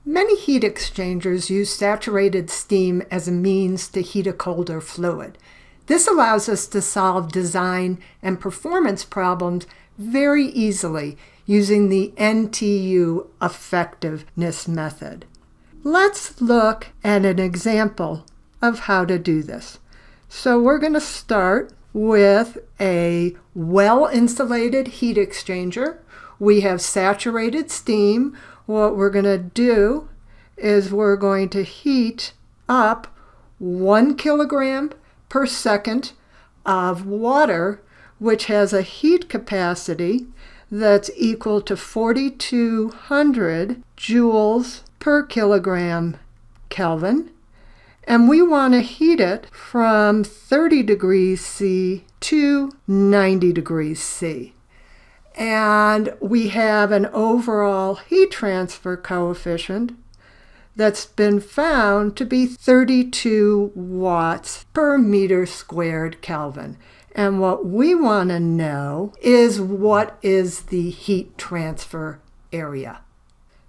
Many heat exchangers use saturated steam as a means to heat a colder fluid. This allows us to solve design and performance problems very easily using the NTU effectiveness method. Let's look at an example of how to do this. So we're going to start with a well-insulated heat exchanger. We have saturated steam. What we're going to do is we're going to heat up 1 kilogram per second of water, which has a heat capacity that's equal to 4,200 joules per kilogram Kelvin. And we want to heat it from 30 degrees C to 90 degrees C. And we have an overall heat transfer coefficient that's been found to be 32 watts per meter squared Kelvin. And what we want to know is what is the heat transfer area.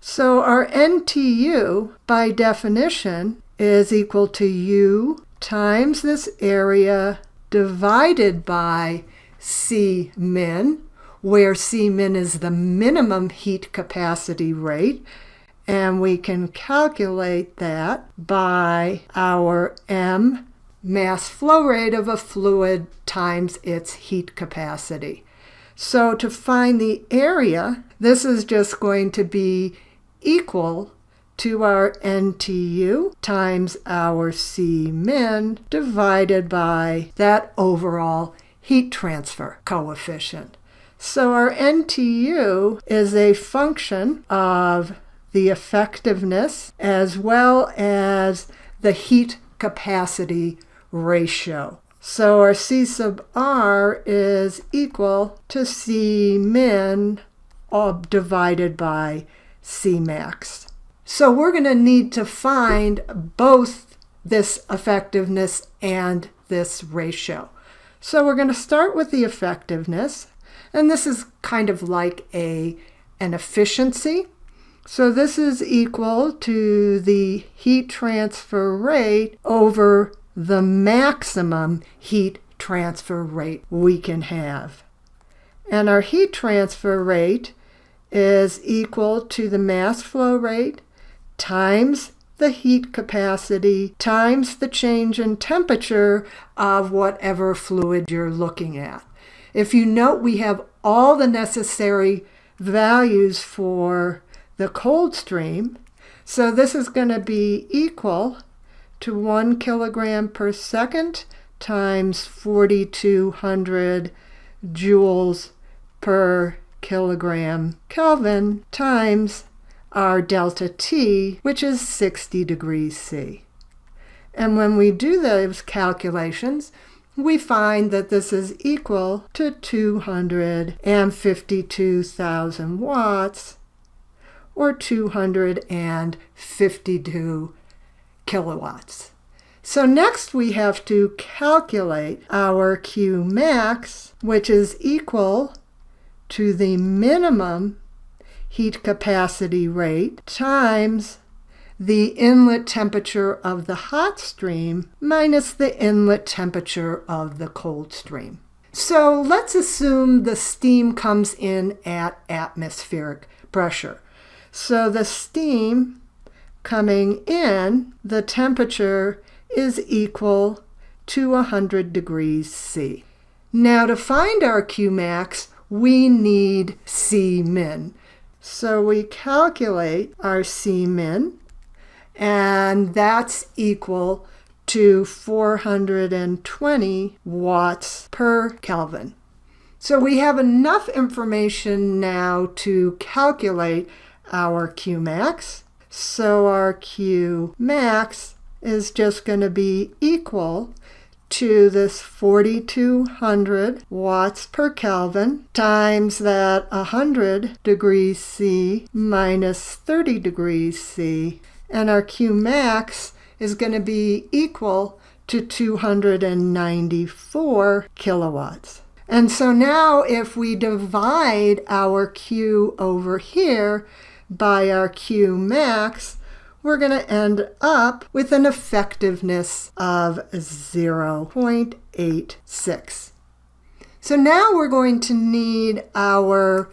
So our NTU, by definition, is equal to U times this area divided by C min, where C min is the minimum heat capacity rate, and we can calculate that by our M, mass flow rate of a fluid, times its heat capacity. So to find the area, this is just going to be equal to our NTU times our C min divided by that overall heat transfer coefficient. So our NTU is a function of the effectiveness as well as the heat capacity ratio. So our C sub R is equal to C min divided by C max. So we're going to need to find both this effectiveness and this ratio. So we're going to start with the effectiveness. And this is kind of like an efficiency. So this is equal to the heat transfer rate over the maximum heat transfer rate we can have. And our heat transfer rate is equal to the mass flow rate times the heat capacity times the change in temperature of whatever fluid you're looking at. If you note, we have all the necessary values for the cold stream. So this is going to be equal to 1 kilogram per second times 4,200 joules per kilogram Kelvin times our delta T, which is 60 degrees C. And when we do those calculations, we find that this is equal to 252,000 watts, or 252 kilowatts. So next we have to calculate our Q max, which is equal to the minimum heat capacity rate times the inlet temperature of the hot stream minus the inlet temperature of the cold stream. So let's assume the steam comes in at atmospheric pressure. So the steam coming in, the temperature is equal to 100 degrees C. Now to find our Q max, we need C min. So we calculate our C min, and that's equal to 420 watts per Kelvin. So we have enough information now to calculate our Q max. So our Q max is just going to be equal to this 4,200 watts per Kelvin times that 100 degrees C minus 30 degrees C. And our Q max is going to be equal to 294 kilowatts. And so now if we divide our Q over here by our Q max, we're going to end up with an effectiveness of 0.86. So now we're going to need our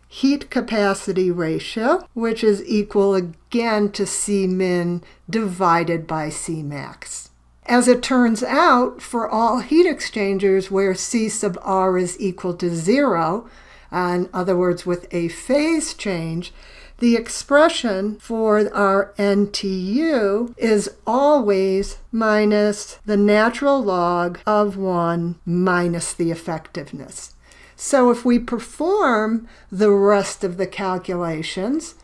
heat capacity ratio, which is equal again to C min divided by C max. As it turns out, for all heat exchangers where C sub R is equal to 0, in other words with a phase change, the expression for our NTU is always minus the natural log of 1 minus the effectiveness. So if we perform the rest of the calculations,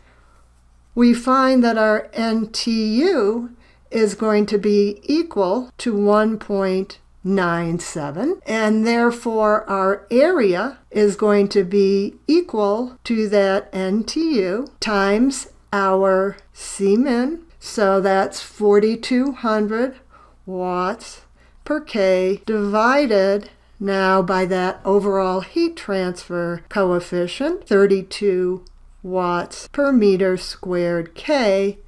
we find that our NTU is going to be equal to 1.97, and therefore our area is going to be equal to that NTU times our C min, so that's 4,200 watts per K divided now by that overall heat transfer coefficient, 32 watts per meter squared K,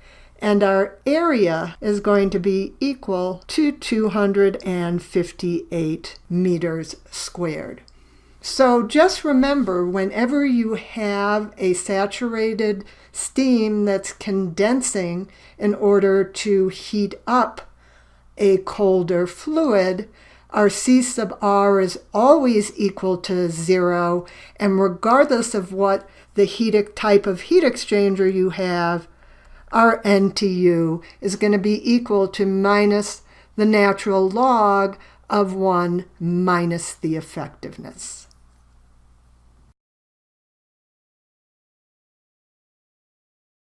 and our area is going to be equal to 258 meters squared. So just remember, whenever you have a saturated steam that's condensing in order to heat up a colder fluid, our C sub R is always equal to 0, and regardless of what the type of heat exchanger you have, our NTU is going to be equal to minus the natural log of 1 minus the effectiveness.